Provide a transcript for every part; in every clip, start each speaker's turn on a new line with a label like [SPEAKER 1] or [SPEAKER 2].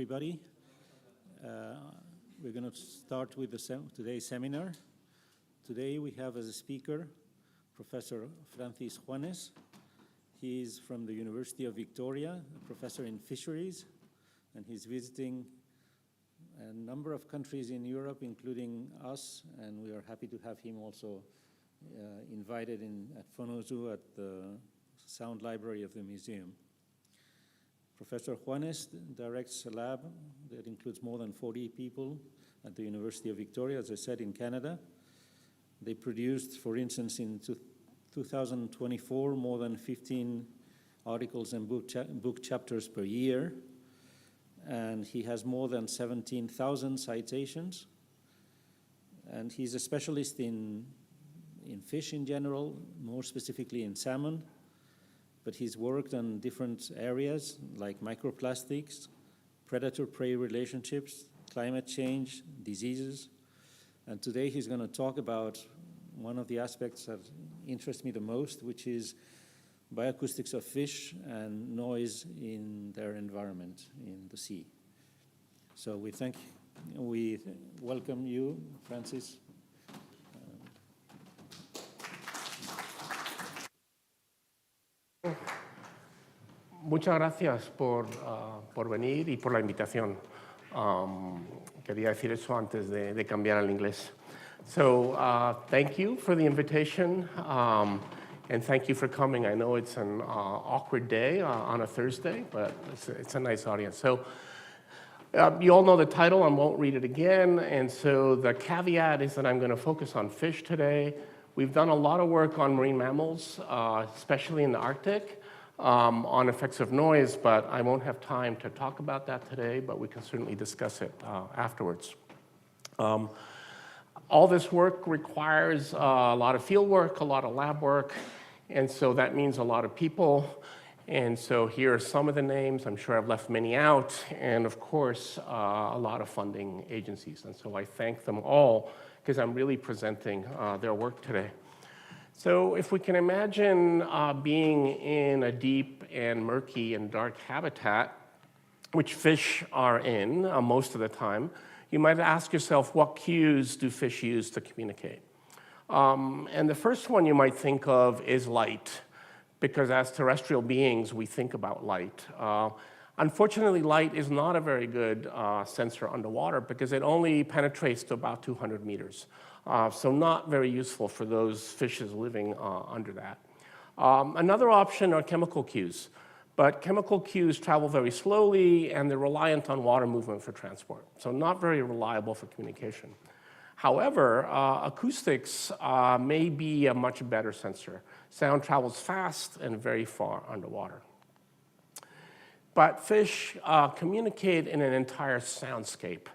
[SPEAKER 1] everybody. We're going to start with today's seminar. Today we have as a speaker Professor Francis Juanes. He is from the University of Victoria, a professor in fisheries, and he's visiting a number of countries in Europe, including us, and we are happy to have him also invited at Fonozu at the Sound Library of the museum. Professor Juanes directs a lab that includes more than 40 people at the University of Victoria, as I said, in Canada. They produced, for instance, in 2024, more than 15 articles and book chapters per year. And he has more than 17,000 citations. And he's a specialist in fish in general, more specifically in salmon. But he's worked on different areas like microplastics, predator-prey relationships, climate change, diseases. And today he's going to talk about one of the aspects that interests me the most, which is bioacoustics of fish and noise in their environment in the sea. So we welcome you, Francis.
[SPEAKER 2] Muchas gracias por venir y por la invitación. Quería decir eso antes de cambiar al inglés. So thank you for the invitation, and thank you for coming. I know it's an awkward day on a Thursday, but it's a nice audience. So you all know the title, I won't read it again, and so the caveat is that I'm going to focus on fish today. We've done a lot of work on marine mammals, especially in the Arctic, on effects of noise, but I won't have time to talk about that today, but we can certainly discuss it afterwards. All this work requires a lot of field work, a lot of lab work, and so that means a lot of people. And so here are some of the names. I'm sure I've left many out, and of course, a lot of funding agencies. And so I thank them all because I'm really presenting their work today. So if we can imagine being in a deep and murky and dark habitat, which fish are in most of the time, you might ask yourself, what cues do fish use to communicate? And the first one you might think of is light, because as terrestrial beings, we think about light. Unfortunately, light is not a very good sensor underwater because it only penetrates to about 200 meters. So not very useful for those fishes living under that. Another option are chemical cues. But chemical cues travel very slowly, and they're reliant on water movement for transport. So not very reliable for communication. However, acoustics may be a much better sensor. Sound travels fast and very far underwater. But fish communicate in an entire soundscape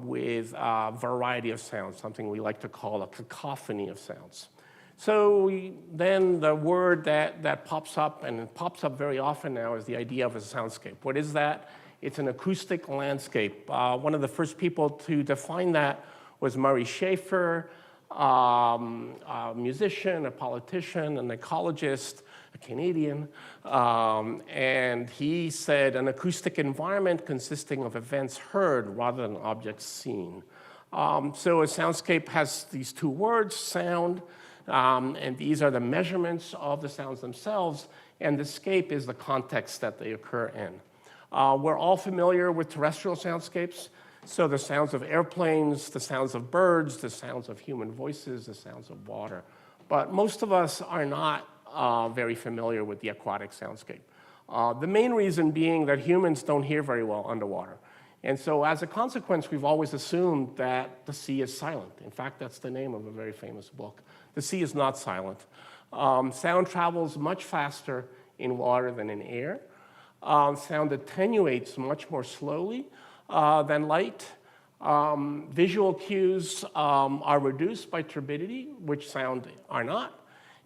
[SPEAKER 2] with a variety of sounds, something we like to call a cacophony of sounds. So then the word that pops up, and it pops up very often now, is the idea of a soundscape. What is that? It's an acoustic landscape. One of the first people to define that was Murray Schafer, a musician, a politician, an ecologist, a Canadian, and he said an acoustic environment consisting of events heard rather than objects seen. So a soundscape has these two words, sound, and these are the measurements of the sounds themselves, and the scape is the context that they occur in. We're all familiar with terrestrial soundscapes, so the sounds of airplanes, the sounds of birds, the sounds of human voices, the sounds of water. But most of us are not very familiar with the aquatic soundscape. The main reason being that humans don't hear very well underwater. And so as a consequence, we've always assumed that the sea is silent. In fact, that's the name of a very famous book. The sea is not silent. Sound travels much faster in water than in air. Sound attenuates much more slowly than light. Visual cues are reduced by turbidity, which sound are not.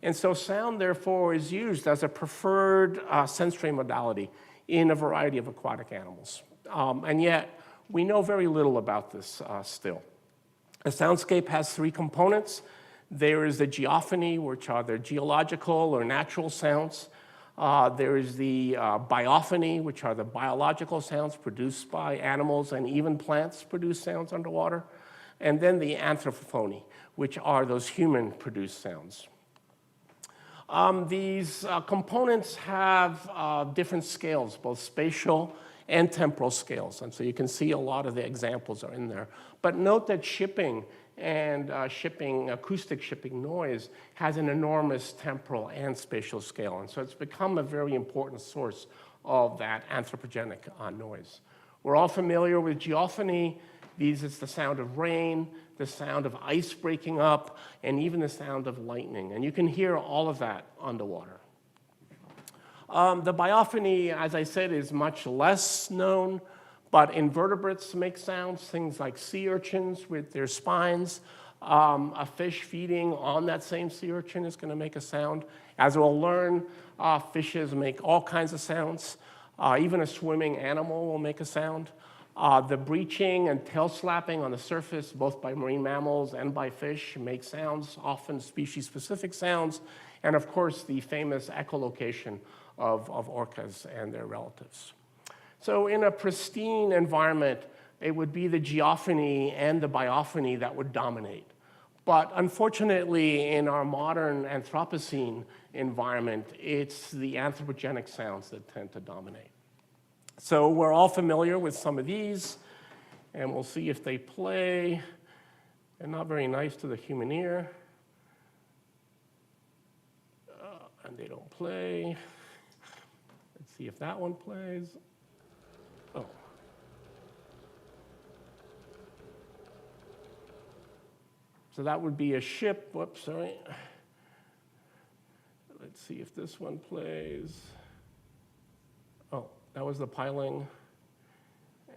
[SPEAKER 2] And so sound, therefore, is used as a preferred sensory modality in a variety of aquatic animals. And yet, we know very little about this still. A soundscape has three components. There is the geophony, which are the geological or natural sounds. There is the biophony, which are the biological sounds produced by animals, and even plants produce sounds underwater. And then the anthrophony, which are those human-produced sounds. These components have different scales, both spatial and temporal scales. And so you can see a lot of the examples are in there. But note that shipping and acoustic shipping noise has an enormous temporal and spatial scale. And so it's become a very important source of that anthropogenic noise. We're all familiar with geophony. It's the sound of rain, the sound of ice breaking up, and even the sound of lightning. And you can hear all of that underwater. The biophony, as I said, is much less known, but invertebrates make sounds, things like sea urchins with their spines. A fish feeding on that same sea urchin is going to make a sound. As we'll learn, fishes make all kinds of sounds. Even a swimming animal will make a sound. The breaching and tail slapping on the surface, both by marine mammals and by fish, make sounds, often species-specific sounds. And of course, the famous echolocation of orcas and their relatives. So in a pristine environment, it would be the geophony and the biophony that would dominate. But unfortunately, in our modern Anthropocene environment, it's the anthropogenic sounds that tend to dominate. So we're all familiar with some of these, and we'll see if they play. They're not very nice to the human ear. And they don't play. Let's see if that one plays. Oh. So that would be a ship. Whoops, sorry. Let's see if this one plays. Oh, that was the piling.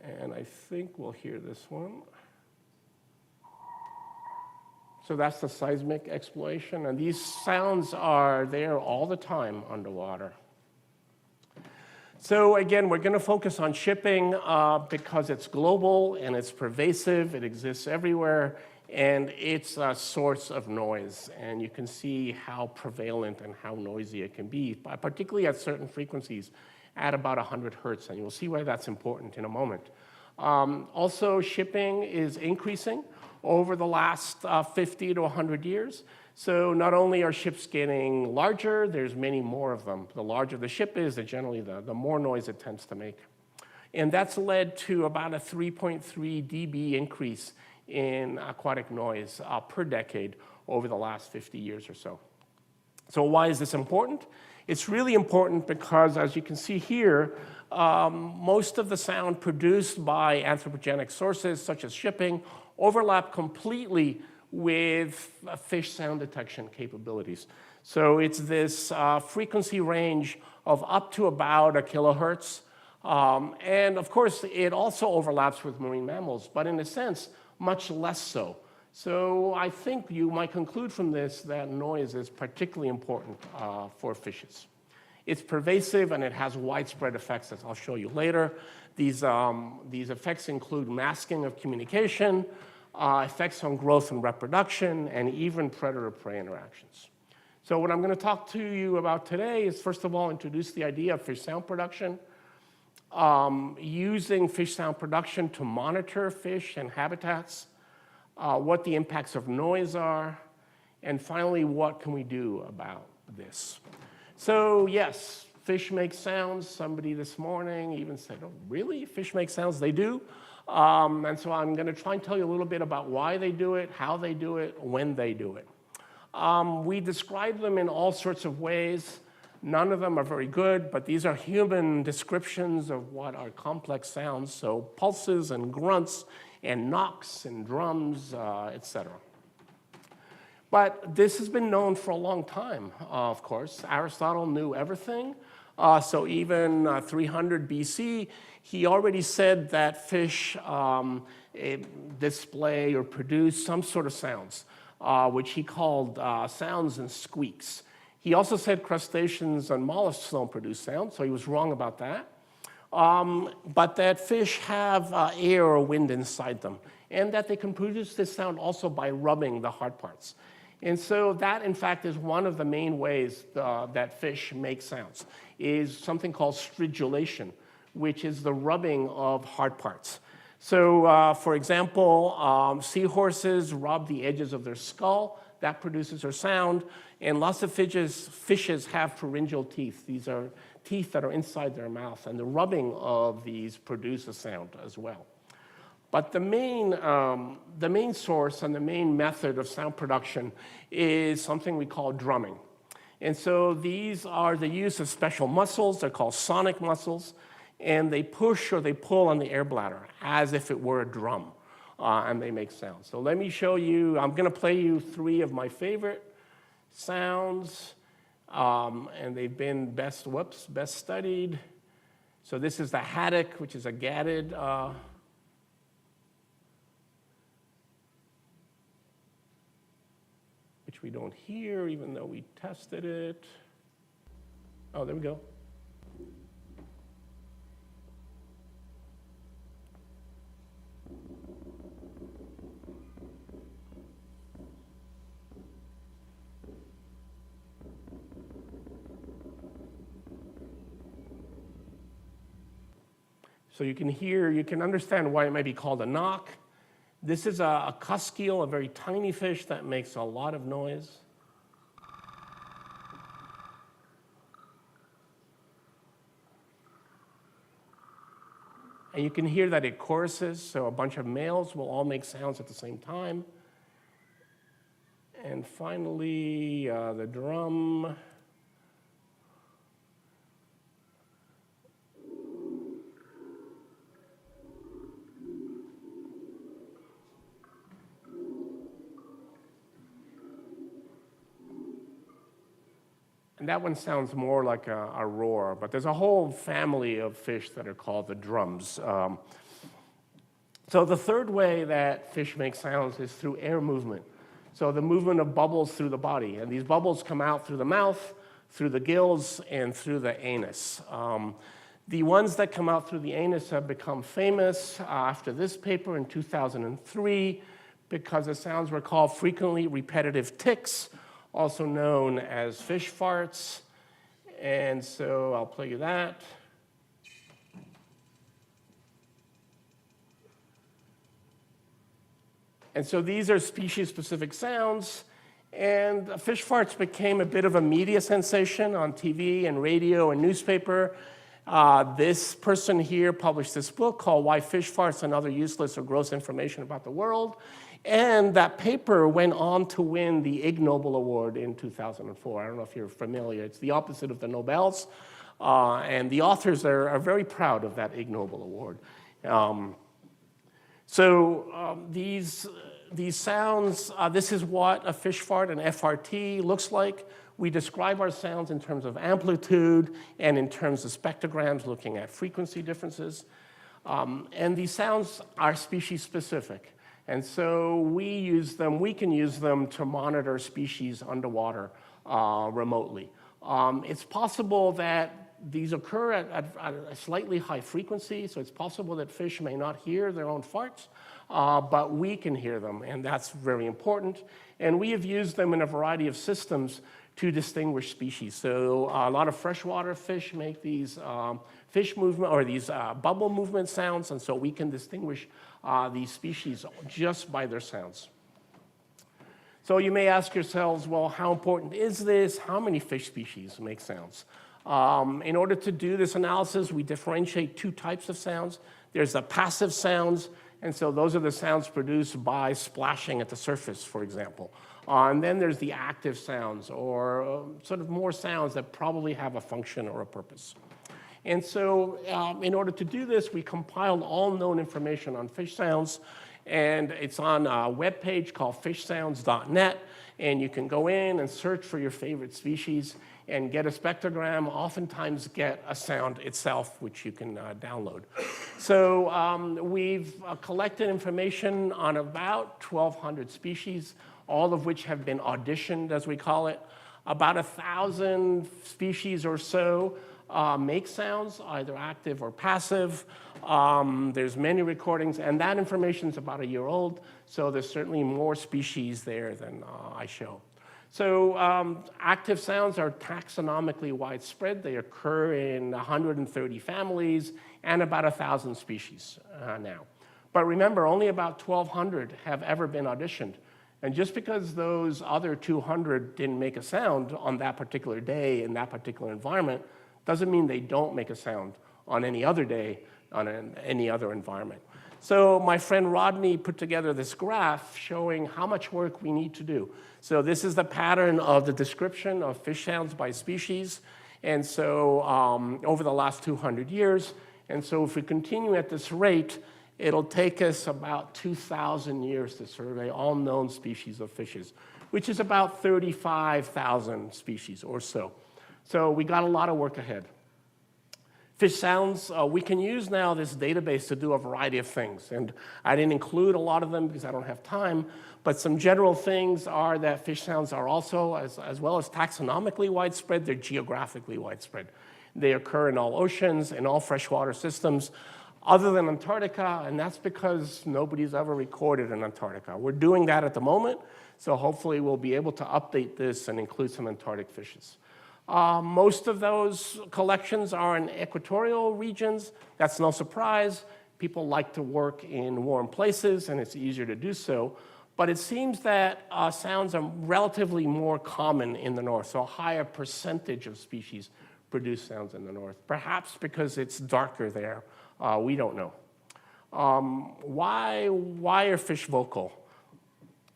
[SPEAKER 2] And I think we'll hear this one. So that's the seismic exploration. And these sounds are there all the time underwater. So again, we're going to focus on shipping because it's global and it's pervasive. It exists everywhere. And it's a source of noise. And you can see how prevalent and how noisy it can be, particularly at certain frequencies at about 100 hertz. And you'll see why that's important in a moment. Also, shipping is increasing over the last 50 to 100 years. So not only are ships getting larger, there's many more of them. The larger the ship is, generally the more noise it tends to make. And that's led to about a 3.3 dB increase in aquatic noise per decade over the last 50 years or so. So why is this important? It's really important because, as you can see here, most of the sound produced by anthropogenic sources, such as shipping, overlap completely with fish sound detection capabilities. So it's this frequency range of up to about a kilohertz. And of course, it also overlaps with marine mammals, but in a sense, much less so. So I think you might conclude from this that noise is particularly important for fishes. It's pervasive and it has widespread effects, as I'll show you later. These effects include masking of communication, effects on growth and reproduction, and even predator-prey interactions. So what I'm going to talk to you about today is, first of all, introduce the idea of fish sound production, using fish sound production to monitor fish and habitats, what the impacts of noise are, and finally, what can we do about this? So yes, fish make sounds. Somebody this morning even said, oh, really? Fish make sounds? They do. And so I'm going to try and tell you a little bit about why they do it, how they do it, when they do it. We describe them in all sorts of ways. None of them are very good, but these are human descriptions of what are complex sounds, so pulses and grunts and knocks and drums, etc. But this has been known for a long time, of course. Aristotle knew everything. So even 300 BC, he already said that fish display or produce some sort of sounds, which he called sounds and squeaks. He also said crustaceans and mollusks don't produce sound, so he was wrong about that. But that fish have air or wind inside them, and that they can produce this sound also by rubbing the hard parts. And so that, in fact, is one of the main ways that fish make sounds, is something called stridulation, which is the rubbing of hard parts. So, for example, seahorses rub the edges of their skull. That produces their sound. And lots of fishes have pharyngeal teeth. These are teeth that are inside their mouth, and the rubbing of these produce a sound as well. But the main source and the main method of sound production is something we call drumming. And so these are the use of special muscles. They're called sonic muscles, and they push or they pull on the air bladder as if it were a drum, and they make sounds. So let me show you. I'm going to play you 3 of my favorite sounds, and they've been best studied. So this is the haddock, which is a gatted which we don't hear, even though we tested it. Oh, there we go. So you can hear, you can understand why it might be called a knock. This is a cuskeel, a very tiny fish that makes a lot of noise. And you can hear that it choruses, so a bunch of males will all make sounds at the same time. And finally, the drum. And that one sounds more like a roar, but there's a whole family of fish that are called the drums. So the third way that fish make sounds is through air movement. So the movement of bubbles through the body. And these bubbles come out through the mouth, through the gills, and through the anus. The ones that come out through the anus have become famous after this paper in 2003 because the sounds were called frequently repetitive ticks, also known as fish farts. And so I'll play you that. And so these are species-specific sounds. And fish farts became a bit of a media sensation on TV and radio and newspaper. This person here published this book called Why Fish Farts and Other Useless or Gross Information About the World. And that paper went on to win the Ig Nobel Award in 2004. I don't know if you're familiar. It's the opposite of the Nobels. And the authors are very proud of that Ig Nobel Award. These sounds, this is what a fish fart, an FRT, looks like. We describe our sounds in terms of amplitude and in terms of spectrograms, looking at frequency differences. And these sounds are species-specific. And so we can use them to monitor species underwater remotely. It's possible that these occur at a slightly high frequency, so it's possible that fish may not hear their own farts, but we can hear them, and that's very important. And we have used them in a variety of systems to distinguish species. So a lot of freshwater fish make these fish movement or these bubble movement sounds, and so we can distinguish these species just by their sounds. So you may ask yourselves, well, how important is this? How many fish species make sounds? In order to do this analysis, we differentiate 2 types of sounds. There's the passive sounds, and so those are the sounds produced by splashing at the surface, for example. And then there's the active sounds, or sort of more sounds that probably have a function or a purpose. And so in order to do this, we compiled all known information on fish sounds, and it's on a web page called fishsounds.net, and you can go in and search for your favorite species and get a spectrogram, oftentimes get a sound itself, which you can download. So we've collected information on about 1,200 species, all of which have been auditioned, as we call it. About 1,000 species or so make sounds, either active or passive. There's many recordings, and that information is about a year old, so there's certainly more species there than I show. So active sounds are taxonomically widespread. They occur in 130 families and about 1,000 species now. But remember, only about 1,200 have ever been auditioned. And just because those other 200 didn't make a sound on that particular day in that particular environment doesn't mean they don't make a sound on any other day on any other environment. So my friend Rodney put together this graph showing how much work we need to do. So this is the pattern of the description of fish sounds by species. And so over the last 200 years. And so if we continue at this rate, it'll take us about 2,000 years to survey all known species of fishes, which is about 35,000 species or so. So we got a lot of work ahead. Fish sounds, we can use now this database to do a variety of things. And I didn't include a lot of them because I don't have time, but some general things are that fish sounds are also, as well as taxonomically widespread, they're geographically widespread. They occur in all oceans, in all freshwater systems, other than Antarctica, and that's because nobody's ever recorded in Antarctica. We're doing that at the moment, so hopefully we'll be able to update this and include some Antarctic fishes. Most of those collections are in equatorial regions. That's no surprise. People like to work in warm places, and it's easier to do so. But it seems that sounds are relatively more common in the north, so a higher percentage of species produce sounds in the north, perhaps because it's darker there. We don't know. Why are fish vocal?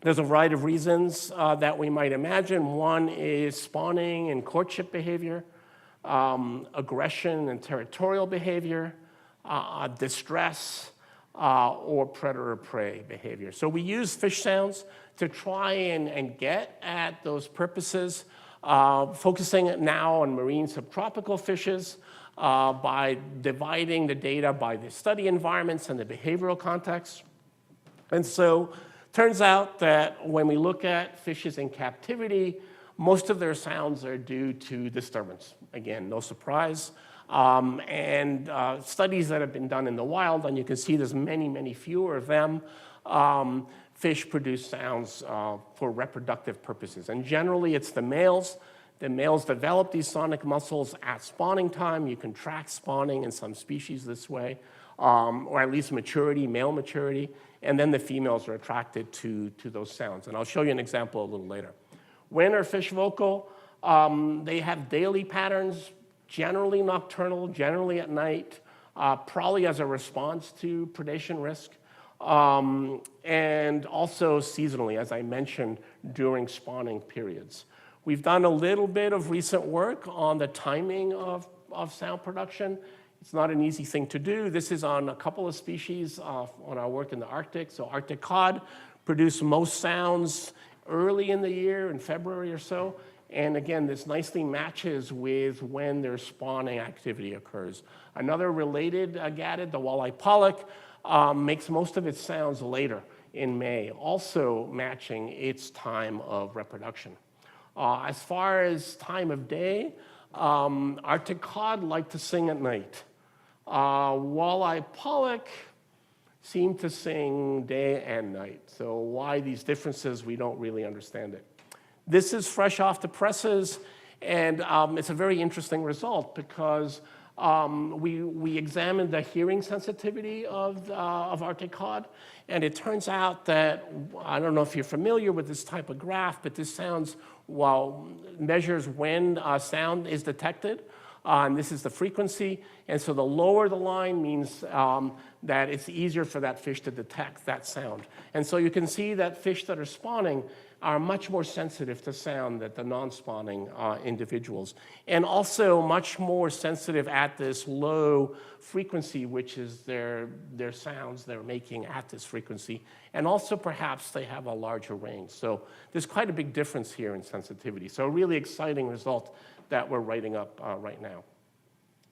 [SPEAKER 2] There's a variety of reasons that we might imagine. One is spawning and courtship behavior, aggression and territorial behavior, distress, or predator-prey behavior. So we use fish sounds to try and get at those purposes, focusing now on marine subtropical fishes by dividing the data by the study environments and the behavioral context. And so turns out that when we look at fishes in captivity, most of their sounds are due to disturbance. Again, no surprise. Studies that have been done in the wild, and you can see there's many, many fewer of them, fish produce sounds for reproductive purposes. And generally, it's the males. The males develop these sonic muscles at spawning time. You can track spawning in some species this way, or at least maturity, male maturity. And then the females are attracted to those sounds. And I'll show you an example a little later. When are fish vocal? They have daily patterns, generally nocturnal, generally at night, probably as a response to predation risk, and also seasonally, as I mentioned, during spawning periods. We've done a little bit of recent work on the timing of sound production. It's not an easy thing to do. This is on a couple of species on our work in the Arctic. So Arctic cod produce most sounds early in the year, in February or so. And again, this nicely matches with when their spawning activity occurs. Another related gatid, the walleye pollock, makes most of its sounds later in May, also matching its time of reproduction. As far as time of day, Arctic cod like to sing at night. Walleye pollock seem to sing day and night. So why these differences, we don't really understand it. This is fresh off the presses, and it's a very interesting result because we examined the hearing sensitivity of Arctic cod, and it turns out that, I don't know if you're familiar with this type of graph, but this measures when sound is detected. And this is the frequency, and so the lower the line means that it's easier for that fish to detect that sound. And so you can see that fish that are spawning are much more sensitive to sound than the non-spawning individuals, and also much more sensitive at this low frequency, which is their sounds they're making at this frequency, and also perhaps they have a larger range. So there's quite a big difference here in sensitivity. So a really exciting result that we're writing up right now.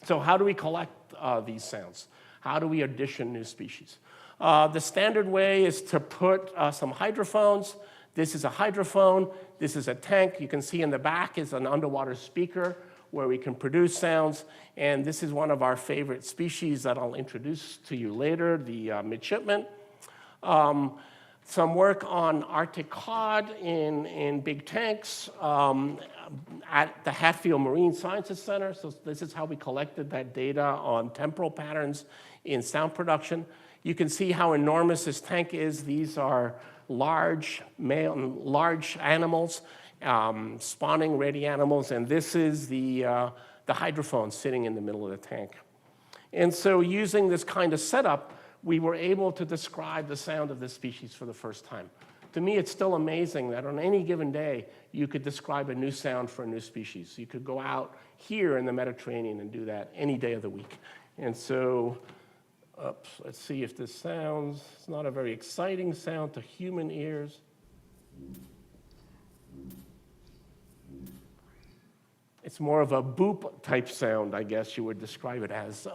[SPEAKER 2] So how do we collect these sounds? How do we audition new species? The standard way is to put some hydrophones. This is a hydrophone. This is a tank. You can see in the back is an underwater speaker where we can produce sounds. And this is one of our favorite species that I'll introduce to you later, the midshipman. Some work on Arctic cod in big tanks at the Hatfield Marine Sciences Center. So this is how we collected that data on temporal patterns in sound production. You can see how enormous this tank is. These are large animals, spawning ready animals, and this is the hydrophone sitting in the middle of the tank. And so using this kind of setup, we were able to describe the sound of this species for the first time. To me, it's still amazing that on any given day, you could describe a new sound for a new species. You could go out here in the Mediterranean and do that any day of the week. And so, let's see if this sounds. It's not a very exciting sound to human ears. It's more of a boop type sound, I guess you would describe it as.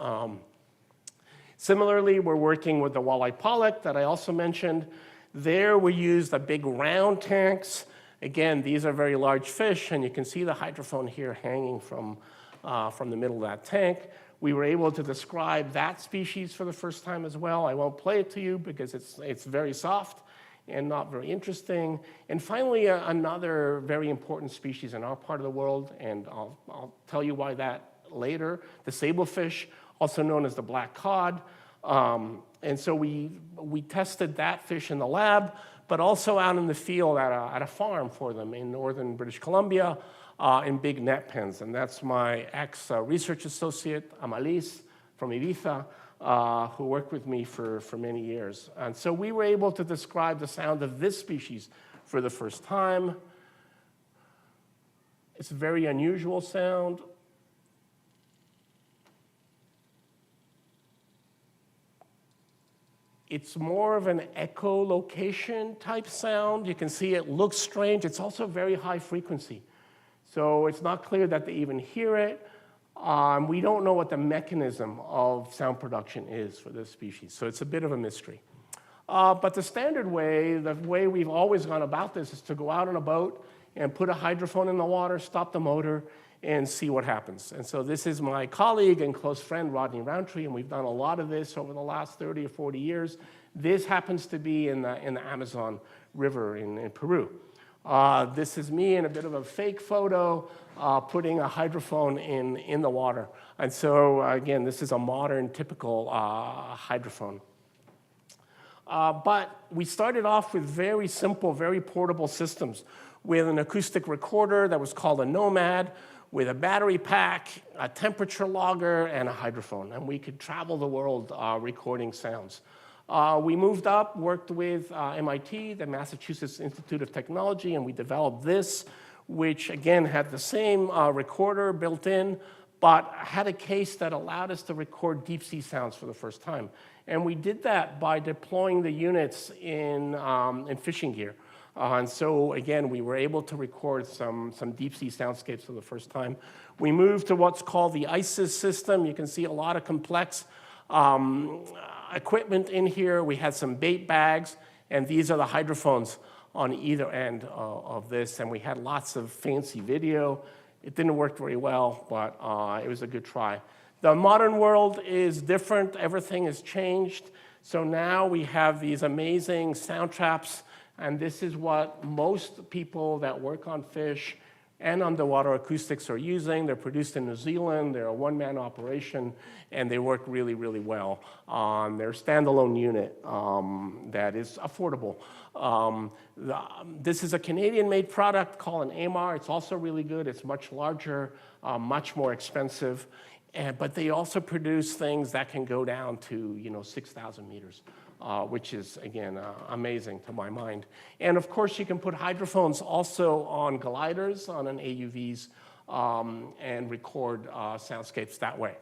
[SPEAKER 2] Similarly, we're working with the walleye pollock that I also mentioned. There we used the big round tanks. Again, these are very large fish, and you can see the hydrophone here hanging from the middle of that tank. We were able to describe that species for the first time as well. I won't play it to you because it's very soft and not very interesting. And finally, another very important species in our part of the world, and I'll tell you why that later, the sablefish, also known as the black cod. And so we tested that fish in the lab, but also out in the field at a farm for them in northern British Columbia in big net pens. And that's my ex-research associate, Amalis, from Ibiza, who worked with me for many years. And so we were able to describe the sound of this species for the first time. It's a very unusual sound. It's more of an echolocation type sound. You can see it looks strange. It's also very high frequency. So it's not clear that they even hear it. We don't know what the mechanism of sound production is for this species. So it's a bit of a mystery. But the standard way, the way we've always gone about this is to go out on a boat and put a hydrophone in the water, stop the motor, and see what happens. And so this is my colleague and close friend, Rodney Roundtree, and we've done a lot of this over the last 30 or 40 years. This happens to be in the Amazon River in Peru. This is me in a bit of a fake photo, putting a hydrophone in the water. And so, again, this is a modern, typical hydrophone. But we started off with very simple, very portable systems with an acoustic recorder that was called a Nomad, with a battery pack, a temperature logger, and a hydrophone. And we could travel the world recording sounds. We moved up, worked with MIT, the Massachusetts Institute of Technology, and we developed this, which again had the same recorder built in, but had a case that allowed us to record deep sea sounds for the first time. And we did that by deploying the units in fishing gear. And so, again, we were able to record some deep sea soundscapes for the first time. We moved to what's called the ISIS system. You can see a lot of complex equipment in here. We had some bait bags, and these are the hydrophones on either end of this. And we had lots of fancy video. It didn't work very well, but it was a good try. The modern world is different. Everything has changed. So now we have these amazing sound traps. And this is what most people that work on fish and underwater acoustics are using. They're produced in New Zealand. They're a one-man operation, and they work really, really well on their standalone unit that is affordable. This is a Canadian-made product called an AMAR. It's also really good. It's much larger, much more expensive. But they also produce things that can go down to 6,000 meters. Which is, again, amazing to my mind. And of course, you can put hydrophones also on gliders, on an AUVs, and record soundscapes that way.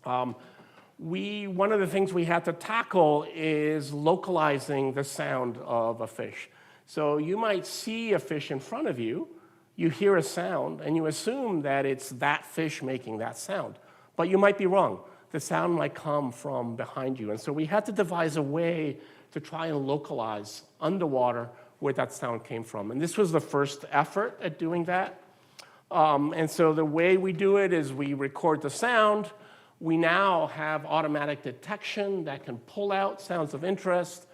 [SPEAKER 2] One of the things we had to tackle is localizing the sound of a fish. So you might see a fish in front of you, you hear a sound, and you assume that it's that fish making that sound. But you might be wrong. The sound might come from behind you. And so we had to devise a way to try and localize underwater where that sound came from. And this was the first effort at doing that. And so the way we do it is we record the sound. We now have automatic detection that can pull out sounds of interest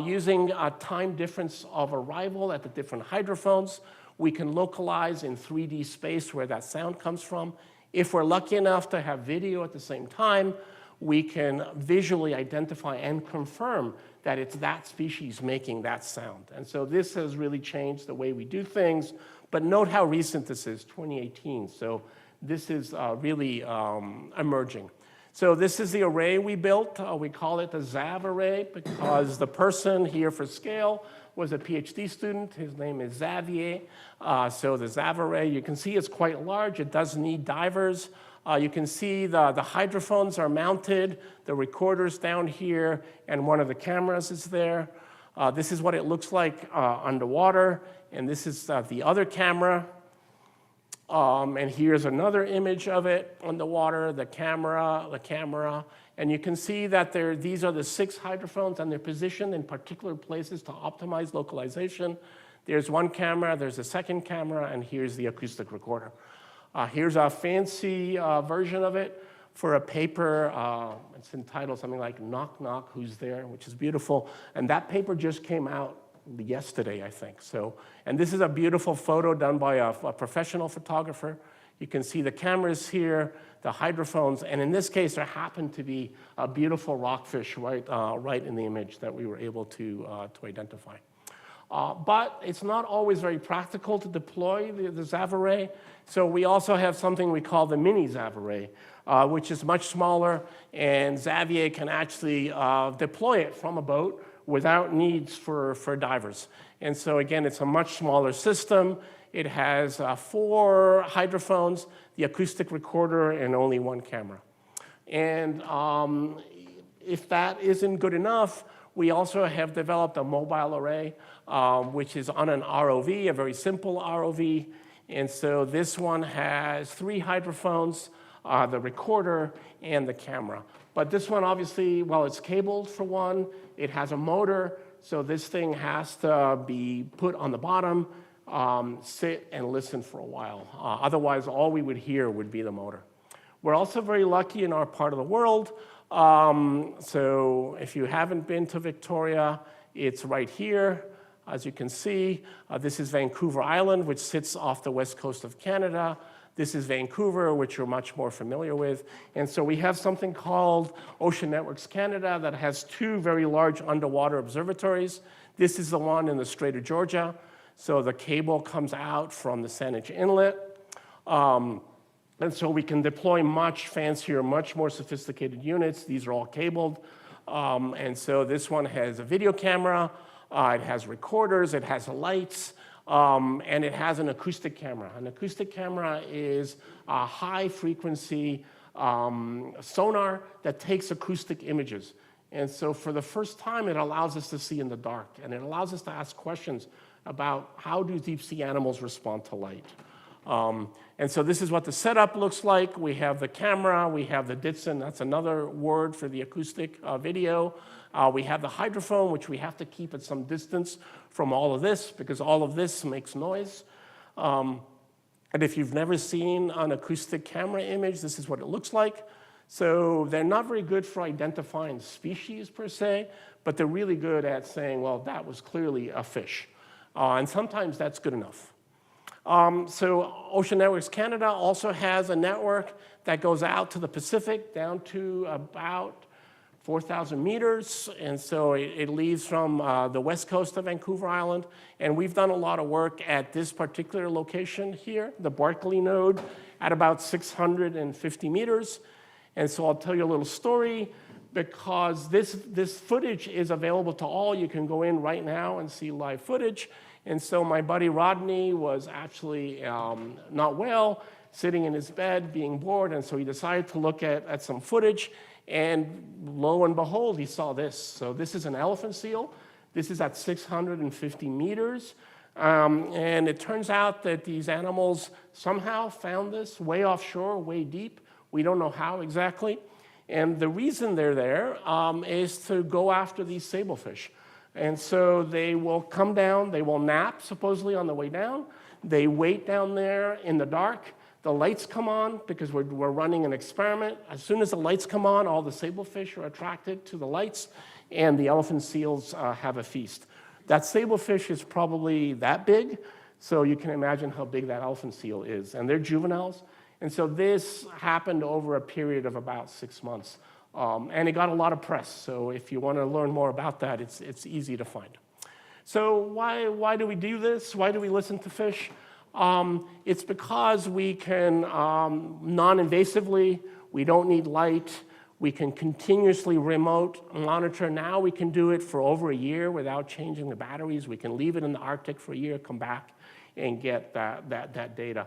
[SPEAKER 2] using a time difference of arrival at the different hydrophones. We can localize in 3D space where that sound comes from. If we're lucky enough to have video at the same time, we can visually identify and confirm that it's that species making that sound. And so this has really changed the way we do things. But note how recent this is, 2018. So this is really emerging. So this is the array we built. We call it the ZAV array because the person here for scale was a PhD student. His name is Xavier. So the ZAV array, you can see it's quite large. It does need divers. You can see the hydrophones are mounted, the recorder's down here, and one of the cameras is there. This is what it looks like underwater, and this is the other camera. And here's another image of it underwater, the camera. And you can see that these are the 6 hydrophones, and they're positioned in particular places to optimize localization. There's one camera, there's a second camera, and here's the acoustic recorder. Here's a fancy version of it for a paper. It's entitled something like Knock Knock, Who's There, which is beautiful. And that paper just came out yesterday, I think. And this is a beautiful photo done by a professional photographer. You can see the cameras here, the hydrophones, and in this case, there happened to be a beautiful rockfish right in the image that we were able to identify. But it's not always very practical to deploy the ZAV array. So we also have something we call the mini ZAV array, which is much smaller, and Xavier can actually deploy it from a boat without needs for divers. And so again, it's a much smaller system. It has 4 hydrophones, the acoustic recorder, and only 1 camera. And if that isn't good enough, we also have developed a mobile array, which is on an ROV, a very simple ROV. And so this one has 3 hydrophones, the recorder, and the camera. But this one, obviously, well, it's cabled for one. It has a motor, so this thing has to be put on the bottom, sit and listen for a while. Otherwise, all we would hear would be the motor. We're also very lucky in our part of the world. So if you haven't been to Victoria, it's right here. As you can see, this is Vancouver Island, which sits off the west coast of Canada. This is Vancouver, which you're much more familiar with. And so we have something called Ocean Networks Canada that has 2 very large underwater observatories. This is the one in the Strait of Georgia. So the cable comes out from the Saanich Inlet. And so we can deploy much fancier, much more sophisticated units. These are all cabled. And so this one has a video camera. It has recorders. It has lights. And it has an acoustic camera. An acoustic camera is a high-frequency sonar that takes acoustic images. And so for the first time, it allows us to see in the dark. And it allows us to ask questions about how do deep-sea animals respond to light. And so this is what the setup looks like. We have the camera. We have the Ditson. That's another word for the acoustic video. We have the hydrophone, which we have to keep at some distance from all of this because all of this makes noise. And if you've never seen an acoustic camera image, this is what it looks like. So they're not very good for identifying species per se, but they're really good at saying, well, that was clearly a fish. And sometimes that's good enough. So Ocean Networks Canada also has a network that goes out to the Pacific down to about 4,000 meters, and so it leaves from the west coast of Vancouver Island, and we've done a lot of work at this particular location here, the Barkley node, at about 650 meters. And so I'll tell you a little story, because this footage is available to all. You can go in right now and see live footage. And so my buddy Rodney was actually not well, sitting in his bed, being bored, and so he decided to look at some footage. And lo and behold, he saw this. So this is an elephant seal. This is at 650 meters. And it turns out that these animals somehow found this way offshore, way deep. We don't know how exactly. And the reason they're there is to go after these sablefish. And so they will come down, they will nap supposedly on the way down. They wait down there in the dark. The lights come on because we're running an experiment. As soon as the lights come on, all the sablefish are attracted to the lights, and the elephant seals have a feast. That sablefish is probably that big, so you can imagine how big that elephant seal is. And they're juveniles. And so this happened over a period of about 6 months. And it got a lot of press. So if you want to learn more about that, it's easy to find. So why do we do this? Why do we listen to fish? It's because we can non-invasively, we don't need light, we can continuously remote monitor. Now we can do it for over a year without changing the batteries. We can leave it in the Arctic for a year, come back and get that data.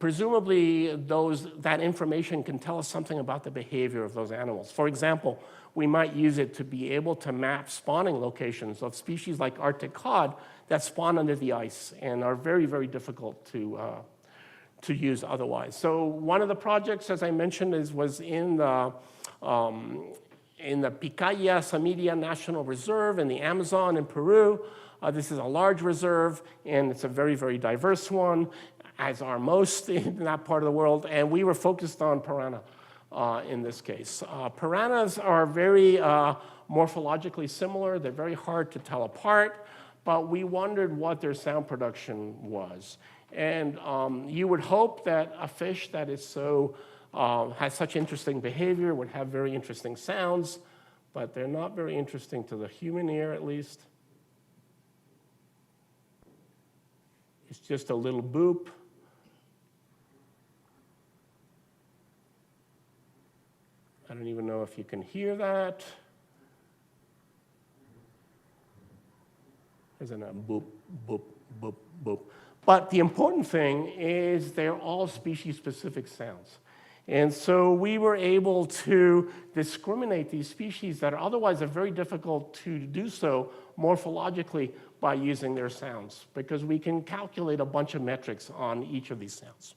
[SPEAKER 2] Presumably that information can tell us something about the behavior of those animals. For example, we might use it to be able to map spawning locations of species like Arctic cod that spawn under the ice and are very, very difficult to use otherwise. So one of the projects, as I mentioned, was in the Picaya-Samiria National Reserve in the Amazon in Peru. This is a large reserve, and it's a very, very diverse one, as are most in that part of the world. And we were focused on piranha in this case. Piranhas are very morphologically similar. They're very hard to tell apart, but we wondered what their sound production was. And you would hope that a fish that is so has such interesting behavior would have very interesting sounds, but they're not very interesting to the human ear, at least. It's just a little boop. I don't even know if you can hear that. Isn't it boop, boop, boop, boop? But the important thing is they're all species-specific sounds. And so we were able to discriminate these species that otherwise are very difficult to do so morphologically by using their sounds, because we can calculate a bunch of metrics on each of these sounds.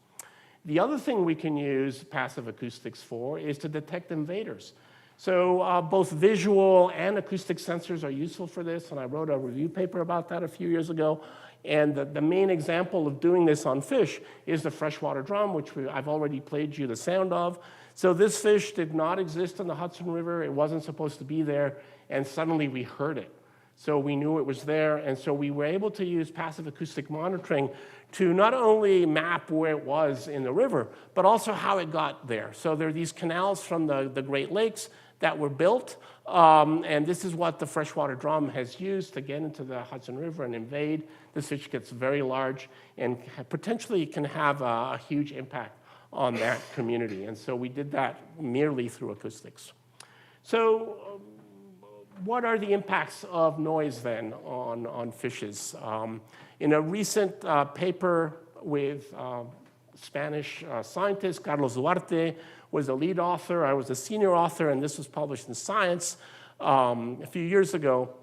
[SPEAKER 2] The other thing we can use passive acoustics for is to detect invaders. So both visual and acoustic sensors are useful for this, and I wrote a review paper about that a few years ago. And the main example of doing this on fish is the freshwater drum, which I've already played you the sound of. So this fish did not exist in the Hudson River. It wasn't supposed to be there, and suddenly we heard it. So we knew it was there, and so we were able to use passive acoustic monitoring to not only map where it was in the river, but also how it got there. So there are these canals from the Great Lakes that were built, and this is what the freshwater drum has used to get into the Hudson River and invade. This fish gets very large and potentially can have a huge impact on that community. And so we did that merely through acoustics. So what are the impacts of noise then on fishes? In a recent paper with Spanish scientist Carlos Duarte was a lead author. I was a senior author, and this was published in Science a few years ago.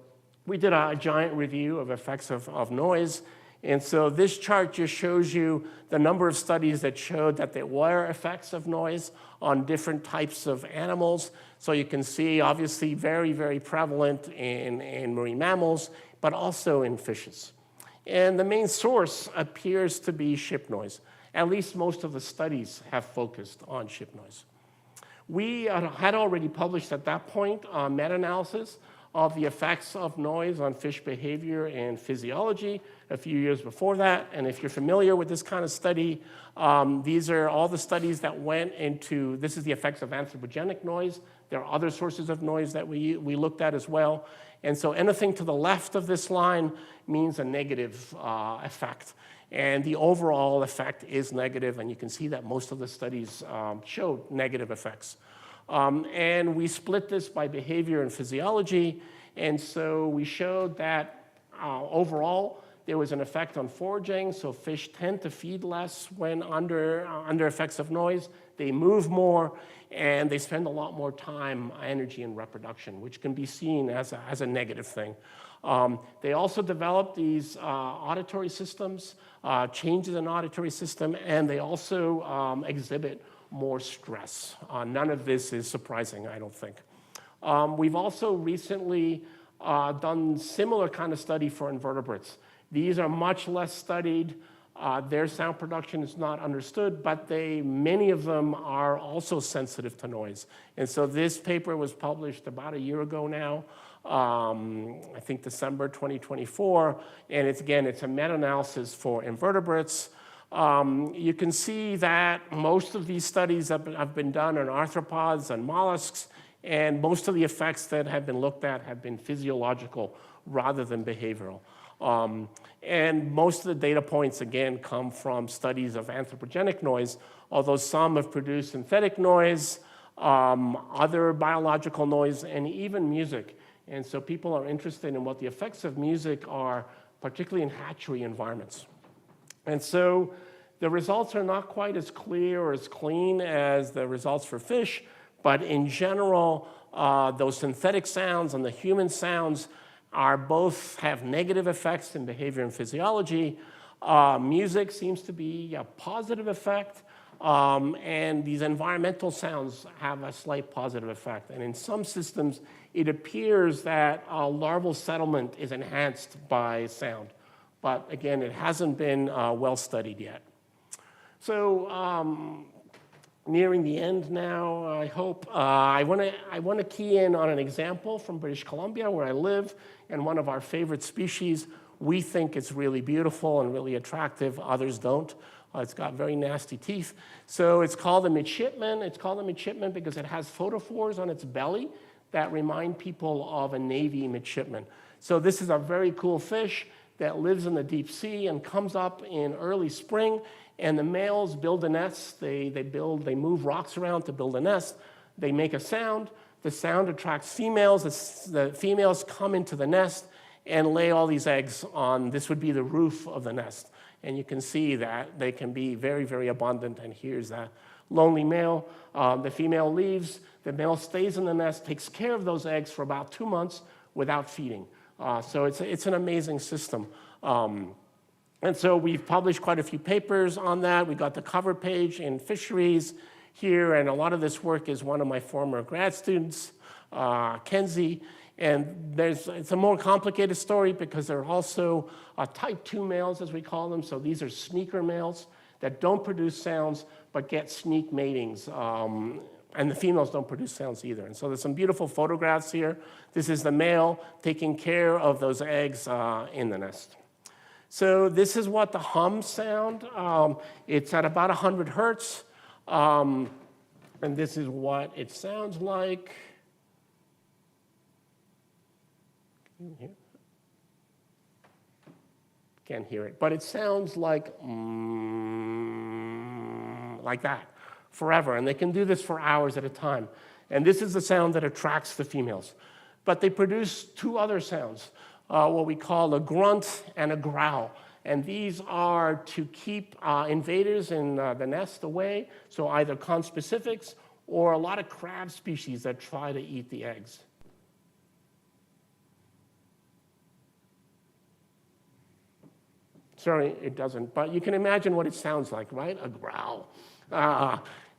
[SPEAKER 2] We did a giant review of effects of noise. And so this chart just shows you the number of studies that showed that there were effects of noise on different types of animals. So you can see, obviously, very, very prevalent in marine mammals, but also in fishes. And the main source appears to be ship noise. At least most of the studies have focused on ship noise. We had already published at that point a meta-analysis of the effects of noise on fish behavior and physiology a few years before that. And if you're familiar with this kind of study, these are all the studies that went into, this is the effects of anthropogenic noise. There are other sources of noise that we looked at as well. And so anything to the left of this line means a negative effect. And the overall effect is negative, and you can see that most of the studies showed negative effects. And we split this by behavior and physiology, and so we showed that overall there was an effect on foraging, so fish tend to feed less when under effects of noise. They move more, and they spend a lot more time, energy, in reproduction, which can be seen as a negative thing. They also developed these auditory systems, changes in auditory system, and they also exhibit more stress. None of this is surprising, I don't think. We've also recently done similar kind of study for invertebrates These are much less studied. Their sound production is not understood, but many of them are also sensitive to noise. And so this paper was published about a year ago now, I think December 2024, and it's a meta-analysis for invertebrates. You can see that most of these studies have been done on arthropods and mollusks, and most of the effects that have been looked at have been physiological rather than behavioral. And most of the data points, again, come from studies of anthropogenic noise, although some have produced synthetic noise, other biological noise, and even music. And so people are interested in what the effects of music are, particularly in hatchery environments. And so the results are not quite as clear or as clean as the results for fish, but in general, those synthetic sounds and the human sounds both have negative effects in behavior and physiology. Music seems to be a positive effect, and these environmental sounds have a slight positive effect. And in some systems, it appears that larval settlement is enhanced by sound. But again, it hasn't been well studied yet. So nearing the end now, I hope. I want to key in on an example from British Columbia, where I live, and one of our favorite species. We think it's really beautiful and really attractive. Others don't. It's got very nasty teeth. So it's called a midshipman. It's called a midshipman because it has photophores on its belly that remind people of a Navy midshipman. So this is a very cool fish that lives in the deep sea and comes up in early spring. And the males build a nest. They move rocks around to build a nest. They make a sound. The sound attracts females. The females come into the nest and lay all these eggs on, this would be the roof of the nest. And you can see that they can be very, very abundant. And here's that lonely male. The female leaves. The male stays in the nest, takes care of those eggs for about 2 months without feeding. So it's an amazing system. And so we've published quite a few papers on that. We got the cover page in Fisheries here, and a lot of this work is one of my former grad students, Kenzie. And it's a more complicated story because there are also type 2 males, as we call them. So these are sneaker males that don't produce sounds but get sneak matings. And the females don't produce sounds either. And so there's some beautiful photographs here. This is the male taking care of those eggs in the nest. So this is what the hum sound. It's at about 100 hertz. And this is what it sounds like. Can't hear it, but it sounds like that forever. And they can do this for hours at a time. And this is the sound that attracts the females. But they produce 2 other sounds, what we call a grunt and a growl. And these are to keep invaders in the nest away, so either conspecifics or a lot of crab species that try to eat the eggs. Sorry, it doesn't, but you can imagine what it sounds like, right? A growl.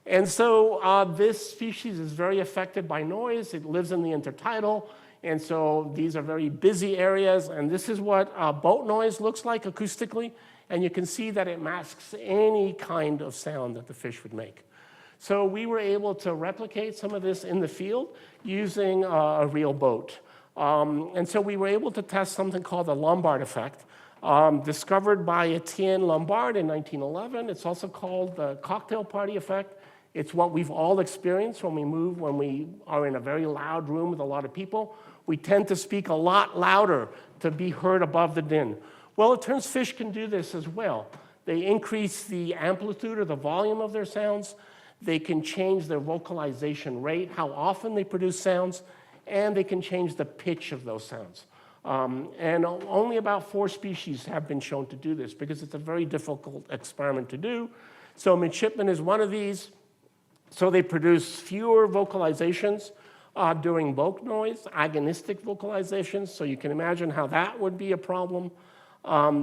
[SPEAKER 2] And so this species is very affected by noise. It lives in the intertidal, and so these are very busy areas, and this is what boat noise looks like acoustically, and you can see that it masks any kind of sound that the fish would make. So we were able to replicate some of this in the field using a real boat. And so we were able to test something called the Lombard effect, discovered by Etienne Lombard in 1911. It's also called the cocktail party effect. It's what we've all experienced when we are in a very loud room with a lot of people. We tend to speak a lot louder to be heard above the din. Well, it turns fish can do this as well. They increase the amplitude or the volume of their sounds. They can change their vocalization rate, how often they produce sounds, and they can change the pitch of those sounds. And only about 4 species have been shown to do this because it's a very difficult experiment to do. So midshipman is one of these. So they produce fewer vocalizations during boat noise, agonistic vocalizations. So you can imagine how that would be a problem.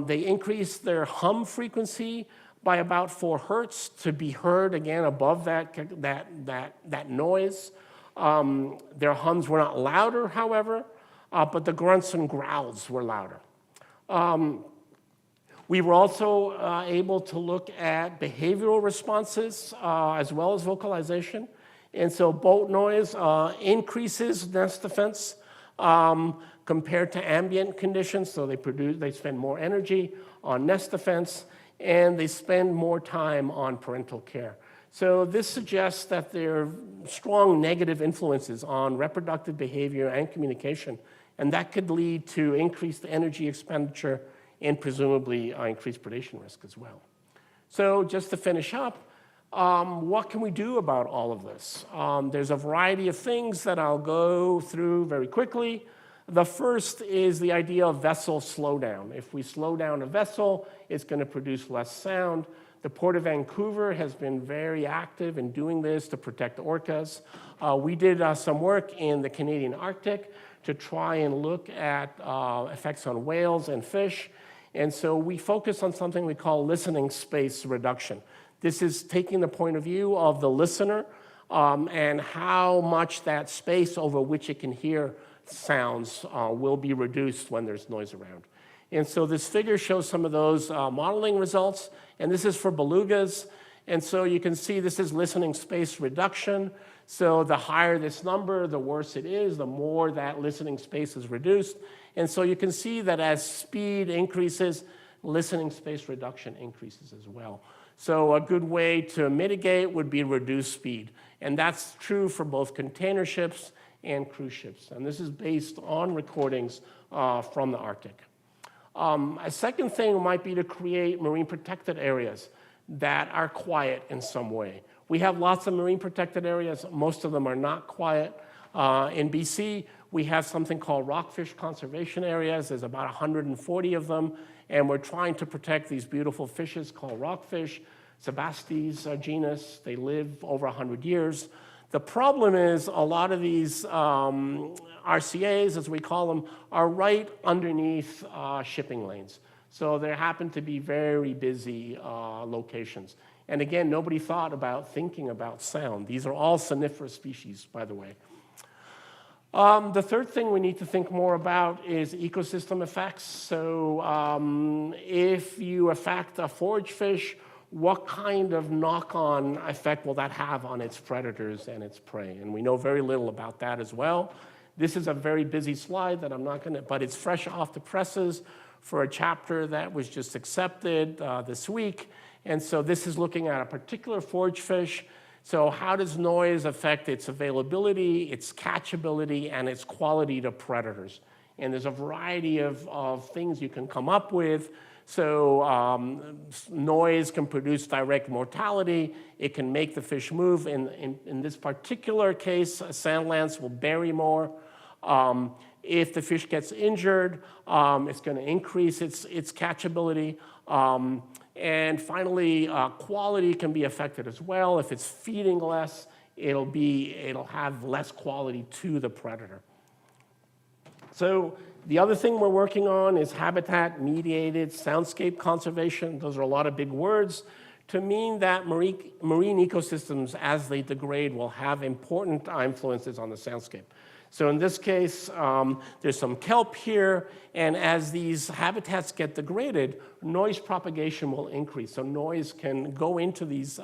[SPEAKER 2] They increase their hum frequency by about 4 hertz to be heard again above that noise. Their hums were not louder, however. But the grunts and growls were louder. We were also able to look at behavioral responses as well as vocalization. And so boat noise increases nest defense compared to ambient conditions. So they spend more energy on nest defense, and they spend more time on parental care. So this suggests that there are strong negative influences on reproductive behavior and communication, and that could lead to increased energy expenditure and presumably increased predation risk as well. So just to finish up, what can we do about all of this? There's a variety of things that I'll go through very quickly. The first is the idea of vessel slowdown. If we slow down a vessel, it's going to produce less sound. The Port of Vancouver has been very active in doing this to protect orcas. We did some work in the Canadian Arctic to try and look at effects on whales and fish. And so we focus on something we call listening space reduction. This is taking the point of view of the listener and how much that space over which it can hear sounds will be reduced when there's noise around. And so this figure shows some of those modeling results, and this is for belugas. And so you can see this is listening space reduction. So the higher this number, the worse it is, the more that listening space is reduced. And so you can see that as speed increases, listening space reduction increases as well. So a good way to mitigate would be reduce speed. And that's true for both container ships and cruise ships. And this is based on recordings from the Arctic. A second thing might be to create marine protected areas that are quiet in some way. We have lots of marine protected areas. Most of them are not quiet. In BC, we have something called rockfish conservation areas. There's about 140 of them. And we're trying to protect these beautiful fishes called rockfish. Sebastes genus. They live over 100 years. The problem is a lot of these RCAs, as we call them, are right underneath shipping lanes. So there happen to be very busy locations. And again, nobody thought about thinking about sound. These are all soniferous species, by the way. The third thing we need to think more about is ecosystem effects. So if you affect a forage fish, what kind of knock-on effect will that have on its predators and its prey? And we know very little about that as well. This is a very busy slide that I'm not going to, but it's fresh off the presses for a chapter that was just accepted this week. And so this is looking at a particular forage fish. So how does noise affect its availability, its catchability, and its quality to predators? And there's a variety of things you can come up with. So noise can produce direct mortality. It can make the fish move. In this particular case, a sand lance will bury more. If the fish gets injured, it's going to increase its catchability. And finally, quality can be affected as well. If it's feeding less, it'll have less quality to the predator. So the other thing we're working on is habitat-mediated soundscape conservation. Those are a lot of big words to mean that marine ecosystems, as they degrade, will have important influences on the soundscape. So in this case, there's some kelp here, and as these habitats get degraded, noise propagation will increase. So noise can go into these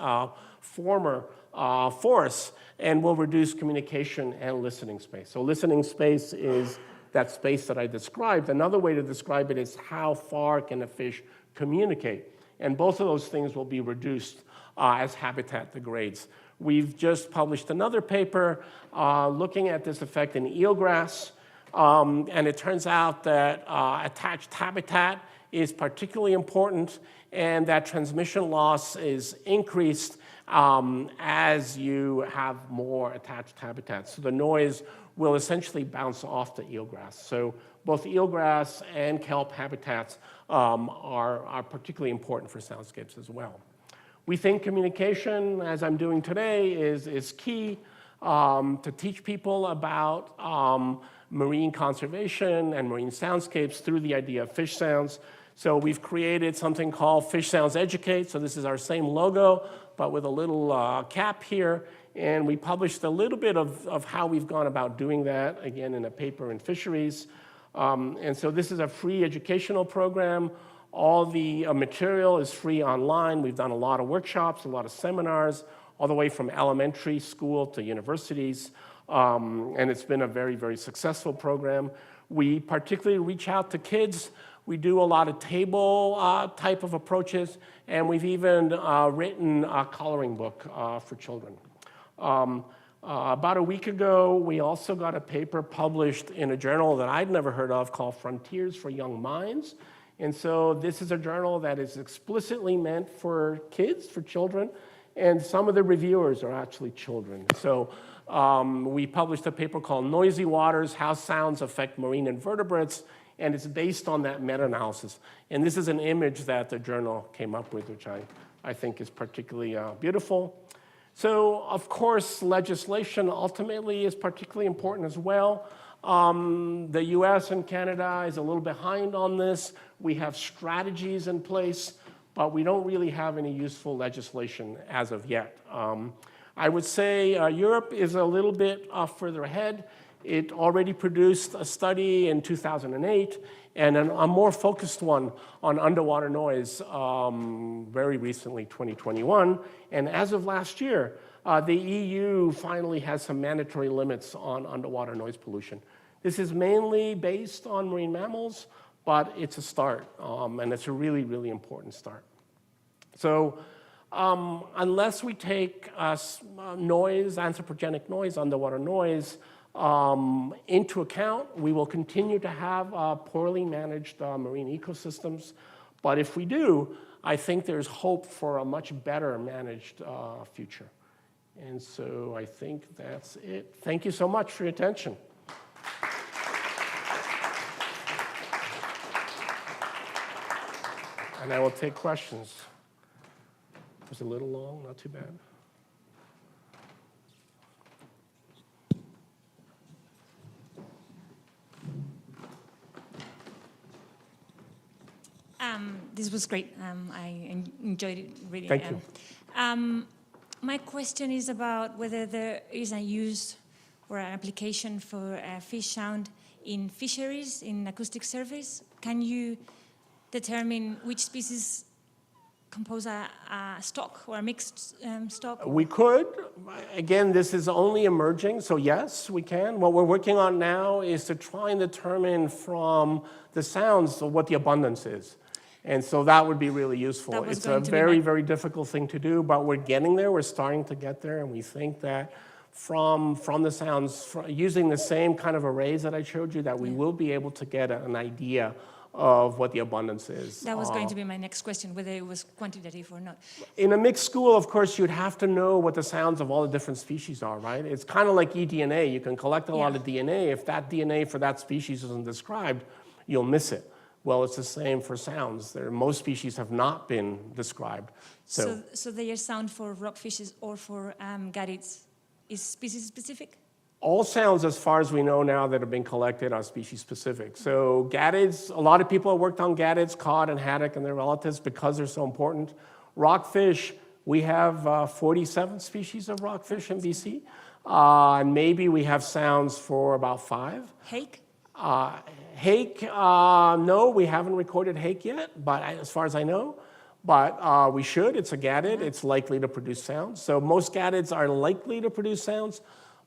[SPEAKER 2] former forests and will reduce communication and listening space. So listening space is that space that I described. Another way to describe it is how far can a fish communicate? And both of those things will be reduced as habitat degrades. We've just published another paper looking at this effect in eelgrass. And it turns out that attached habitat is particularly important, and that transmission loss is increased as you have more attached habitats. So the noise will essentially bounce off the eelgrass. So both eelgrass and kelp habitats are particularly important for soundscapes as well. We think communication, as I'm doing today, is key to teach people about marine conservation and marine soundscapes through the idea of fish sounds. So we've created something called Fish Sounds Educate. So this is our same logo, but with a little cap here. And we published a little bit of how we've gone about doing that, again, in a paper in Fisheries. And so this is a free educational program. All the material is free online. We've done a lot of workshops, a lot of seminars, all the way from elementary school to universities, and it's been a very, very successful program. We particularly reach out to kids. We do a lot of table type of approaches, and we've even written a coloring book for children. About a week ago, we also got a paper published in a journal that I'd never heard of called Frontiers for Young Minds. And so this is a journal that is explicitly meant for kids, for children, and some of the reviewers are actually children. So we published a paper called Noisy Waters, How Sounds Affect Marine Invertebrates, and it's based on that meta-analysis. And this is an image that the journal came up with, which I think is particularly beautiful. So, of course, legislation ultimately is particularly important as well. The US and Canada is a little behind on this. We have strategies in place, but we don't really have any useful legislation as of yet. I would say Europe is a little bit further ahead. It already produced a study in 2008 and a more focused one on underwater noise very recently, 2021. And as of last year, the EU finally has some mandatory limits on underwater noise pollution. This is mainly based on marine mammals, but it's a start, and it's a really, really important start. So unless we take noise, anthropogenic noise, underwater noise, into account, we will continue to have poorly managed marine ecosystems. But if we do, I think there's hope for a much better managed future. And so I think that's it. Thank you so much for your attention. And I will take questions. It was a little long, not too bad.
[SPEAKER 3] This was great. I enjoyed it really.
[SPEAKER 2] Thank you.
[SPEAKER 3] My question is about whether there is a use or an application for fish sound in fisheries, in acoustic surveys. Can you determine which species compose a stock or a mixed stock?
[SPEAKER 2] We could. Again, this is only emerging, so yes, we can. What we're working on now is to try and determine from the sounds what the abundance is. And so that would be really useful. It's a very, very difficult thing to do, but we're getting there. We're starting to get there, and we think that from the sounds, using the same kind of arrays that I showed you, that we will be able to get an idea of what the abundance is.
[SPEAKER 3] That was going to be my next question, whether it was quantitative or not.
[SPEAKER 2] In a mixed school, of course, you'd have to know what the sounds of all the different species are, right? It's kind of like eDNA. You can collect a lot of DNA. If that DNA for that species isn't described, you'll miss it. Well, it's the same for sounds. Most species have not been described.
[SPEAKER 3] So their sound for rockfishes or for gadids is species specific?
[SPEAKER 2] All sounds, as far as we know now, that have been collected are species specific. So gadids, a lot of people have worked on gadids, cod and haddock and their relatives because they're so important. Rockfish, we have 47 species of rockfish in BC. And maybe we have sounds for about 5.
[SPEAKER 3] Hake?
[SPEAKER 2] Hake, no, we haven't recorded hake yet, but as far as I know. But we should. It's a gadid. It's likely to produce sounds. So most gadids are likely to produce sounds.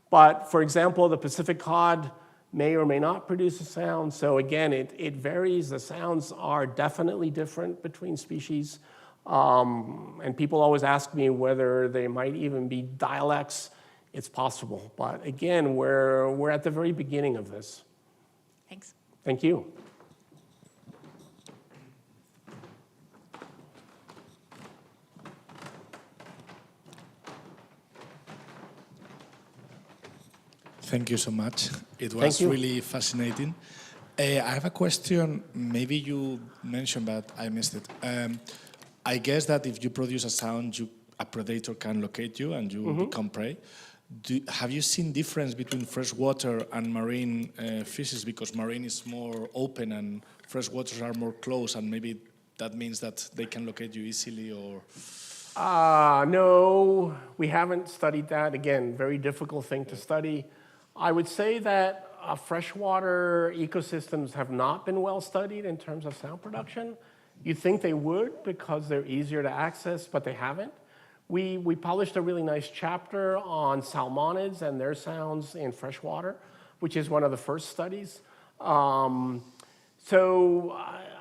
[SPEAKER 2] But, for example, the Pacific cod may or may not produce a sound. So, again, it varies. The sounds are definitely different between species. And people always ask me whether they might even be dialects. It's possible. But, again, we're at the very beginning of this.
[SPEAKER 3] Thanks.
[SPEAKER 2] Thank you.
[SPEAKER 4] Thank you so much. It was really fascinating. I have a question. Maybe you mentioned, but I missed it. I guess that if you produce a sound, a predator can locate you and you become prey. Have you seen difference between freshwater and marine fishes? Because marine is more open and freshwaters are more close, and maybe that means that they can locate you easily, or?
[SPEAKER 2] No, we haven't studied that. Again, very difficult thing to study. I would say that freshwater ecosystems have not been well studied in terms of sound production. You'd think they would because they're easier to access, but they haven't. We published a really nice chapter on salmonids and their sounds in freshwater, which is one of the first studies. So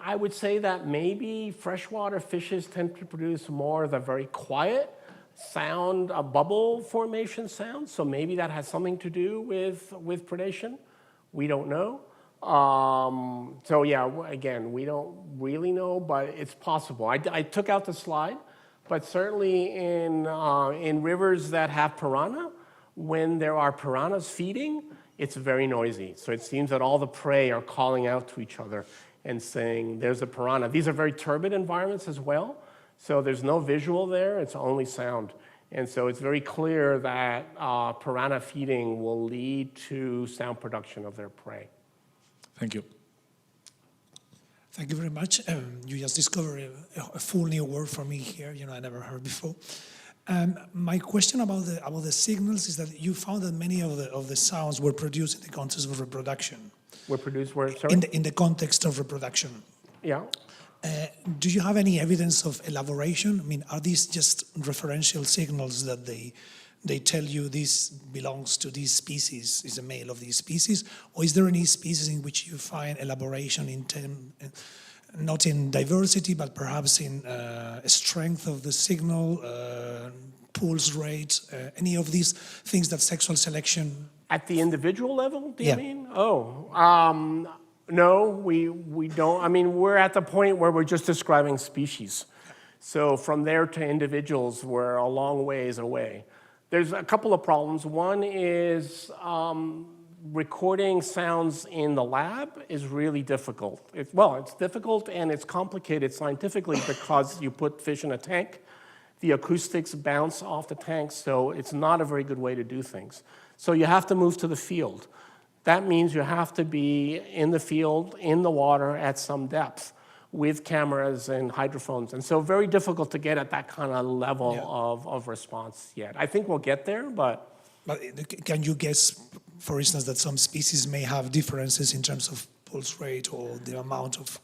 [SPEAKER 2] I would say that maybe freshwater fishes tend to produce more of the very quiet sound, a bubble formation sound. So maybe that has something to do with predation. We don't know. So yeah, again, we don't really know, but it's possible. I took out the slide, but certainly in rivers that have piranha, when there are piranhas feeding, it's very noisy. So it seems that all the prey are calling out to each other and saying, there's a piranha. These are very turbid environments as well. So there's no visual there, it's only sound. And so it's very clear that piranha feeding will lead to sound production of their prey.
[SPEAKER 4] Thank you.
[SPEAKER 5] Thank you very much. You just discovered a full new word for me here, I never heard before. My question about the signals is that you found that many of the sounds were produced in the context of reproduction.
[SPEAKER 2] Were produced where, sorry?
[SPEAKER 5] In the context of reproduction.
[SPEAKER 2] Yeah.
[SPEAKER 5] Do you have any evidence of elaboration? I mean, are these just referential signals that they tell you this belongs to this species, is a male of this species? Or is there any species in which you find elaboration not in diversity, but perhaps in strength of the signal, pulse rate, any of these things that sexual selection...
[SPEAKER 2] At the individual level, do you
[SPEAKER 5] Yeah.
[SPEAKER 2] mean? Oh, no, we don't. I mean, we're at the point where we're just describing species. So from there to individuals, we're a long ways away. There's a couple of problems. One is recording sounds in the lab is really difficult. It's difficult and it's complicated scientifically because you put fish in a tank. The acoustics bounce off the tank, so it's not a very good way to do things. So you have to move to the field. That means you have to be in the field, in the water at some depth with cameras and hydrophones. And so very difficult to get at that kind of level of response yet. I think we'll get there, but...
[SPEAKER 5] But can you guess, for instance, that some species may have differences in terms of pulse rate or the amount of...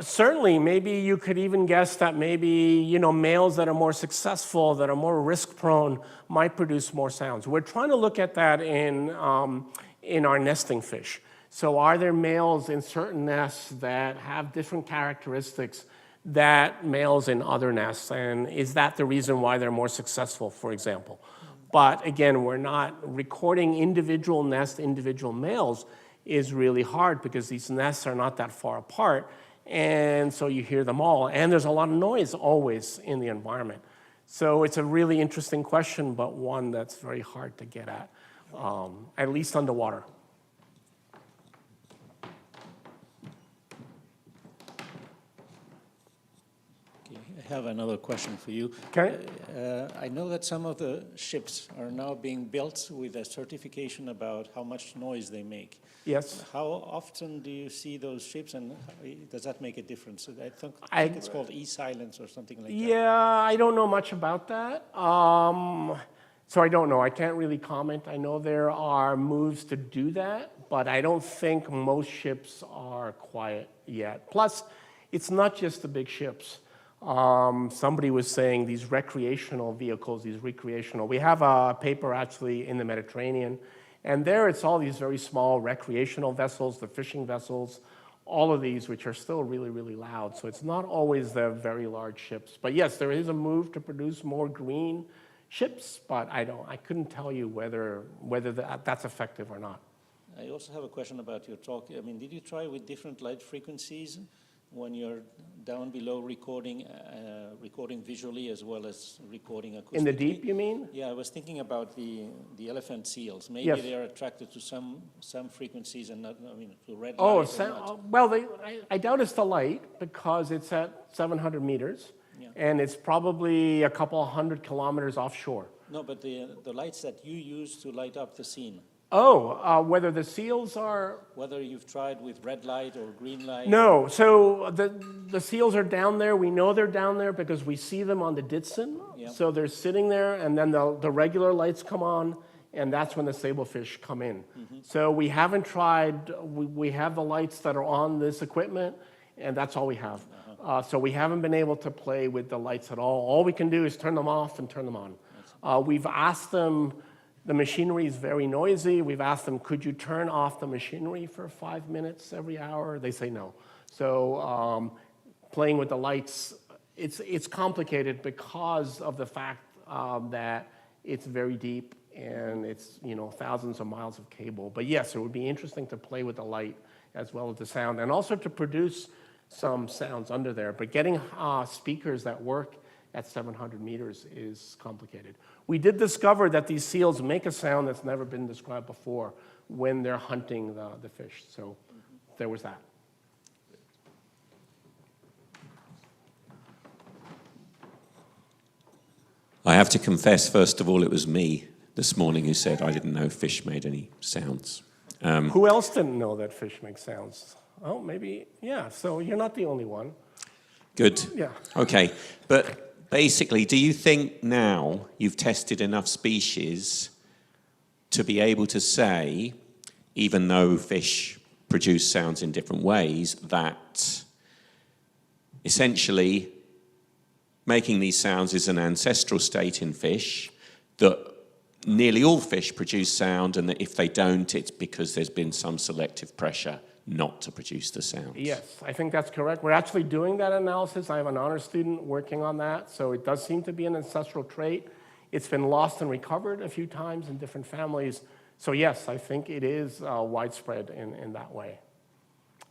[SPEAKER 2] Certainly, maybe you could even guess that maybe, males that are more successful, that are more risk-prone, might produce more sounds. We're trying to look at that in our nesting fish. So are there males in certain nests that have different characteristics that males in other nests? And is that the reason why they're more successful, for example? But again, we're not recording individual nests, individual males is really hard because these nests are not that far apart. And so you hear them all. And there's a lot of noise always in the environment. So it's a really interesting question, but one that's very hard to get at least underwater.
[SPEAKER 1] I have another question for you.
[SPEAKER 2] Okay.
[SPEAKER 1] I know that some of the ships are now being built with a certification about how much noise they make.
[SPEAKER 2] Yes.
[SPEAKER 1] How often do you see those ships, and does that make a difference? I think it's called e-silence or something like that.
[SPEAKER 2] Yeah, I don't know much about that. So I don't know. I can't really comment. I know there are moves to do that, but I don't think most ships are quiet yet. Plus, it's not just the big ships. Somebody was saying these recreational vehicles, we have a paper actually in the Mediterranean, and there it's all these very small recreational vessels, the fishing vessels, all of these which are still really, really loud. So it's not always the very large ships. But yes, there is a move to produce more green ships, but I couldn't tell you whether that's effective or not.
[SPEAKER 1] I also have a question about your talk. I mean, did you try with different light frequencies when you're down below recording visually as well as recording acoustically?
[SPEAKER 2] In the deep, you mean?
[SPEAKER 1] Yeah, I was thinking about the elephant seals. Maybe they are attracted to some frequencies and not, to red light.
[SPEAKER 2] Well, I doubt it's the light because it's at 700 meters, and it's probably a couple 100 kilometers offshore.
[SPEAKER 1] No, but the lights that you use to light up the scene.
[SPEAKER 2] Whether the seals are...
[SPEAKER 1] Whether you've tried with red light or green light?
[SPEAKER 2] No, so the seals are down there. We know they're down there because we see them on the Ditson. Yeah. So they're sitting there, and then the regular lights come on, and that's when the sablefish come in. Mm-hmm. So we haven't tried, we have the lights that are on this equipment, and that's all we have. So we haven't been able to play with the lights at all. All we can do is turn them off and turn them on. We've asked them, the machinery is very noisy. We've asked them, could you turn off the machinery for 5 minutes every hour? They say no. So playing with the lights, it's complicated because of the fact that it's very deep and it's, you know, thousands of miles of cable. But yes, it would be interesting to play with the light as well as the sound, and also to produce some sounds under there. But getting speakers that work at 700 meters is complicated. We did discover that these seals make a sound that's never been described before when they're hunting the fish. So there was that.
[SPEAKER 6] I have to confess, first of all, it was me this morning who said I didn't know fish made any sounds.
[SPEAKER 2] Who else didn't know that fish make sounds? Oh, maybe, yeah, so you're not the only one.
[SPEAKER 6] Good.
[SPEAKER 2] Yeah.
[SPEAKER 6] Okay, but basically, do you think now you've tested enough species to be able to say, even though fish produce sounds in different ways, that essentially making these sounds is an ancestral state in fish, that nearly all fish produce sound, and that if they don't, it's because there's been some selective pressure not to produce the sounds?
[SPEAKER 2] Yes, I think that's correct. We're actually doing that analysis. I have an honor student working on that, so it does seem to be an ancestral trait. It's been lost and recovered a few times in different families. So yes, I think it is widespread in that way.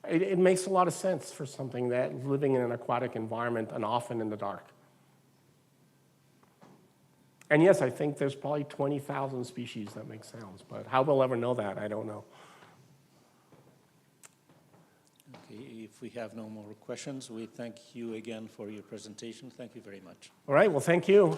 [SPEAKER 2] It makes a lot of sense for something that living in an aquatic environment and often in the dark. And yes, I think there's probably 20,000 species that make sounds, but how they'll ever know that, I don't know.
[SPEAKER 1] Okay, if we have no more questions, we thank you again for your presentation. Thank you very much.
[SPEAKER 2] All right, well, thank you.